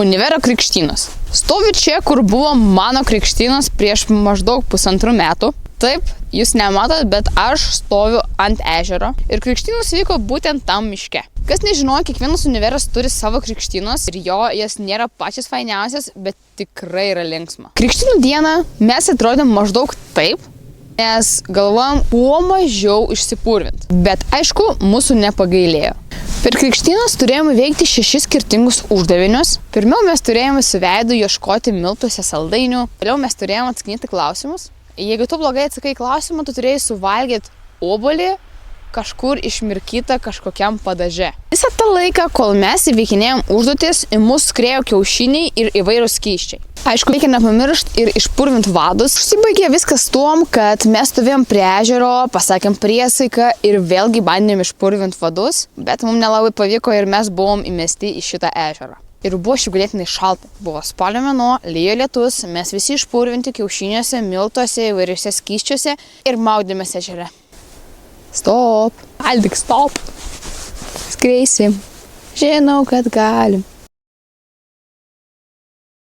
Univero krikštynos. Stoviu čia, kur buvo mano krikštynos prieš maždaug 1,5 metų. Taip, jūs nematot, bet aš stoviu ant ežero ir krikštynos vyko būtent tam miške. Kas nežinojo, kiekvienas univeras turi savo krikštynos ir jas nėra pačios fainiausias, bet tikrai yra linksma. Krikštynų dieną mes atrodėm maždaug taip, nes galvojom kuo mažiau išsipurvint. Bet aišku, mūsų nepagailėjo. Per krikštynas turėjome veikti 6 skirtingus uždavinius. Pirmiau mes turėjome su veidu ieškoti miltuose saldainių. Vėliau mes turėjome atsakinėti klausimus. Jeigu tu blogai atsakai klausimą, tu turėjai suvalgyti obuolį kažkur išmirkytą kažkokiam padaže. Visą tą laiką, kol mes įveikinėjom užduotis, į mus skriejo kiaušiniai ir įvairūs skysčiai. Aišku, reikia nepamiršti ir išpurvinti vadus. Užsibaigė viskas tuom, kad mes stovėjom prie ežero, pasakėm priesaiką ir vėlgi bandėm išpurvinti vadus, bet mums nelabai pavyko ir mes buvom įmesti į šitą ežerą. Ir buvo šiaip ganėtinai šalta. Buvo spalio mėnuo, lijo lietus, mes visi išpurvinti kiaušiniuose, miltuose, įvairiuose skysčiuose ir maudėmės ežere. Stop! Aldik, stop! Skreisim. Žinau, kad galim.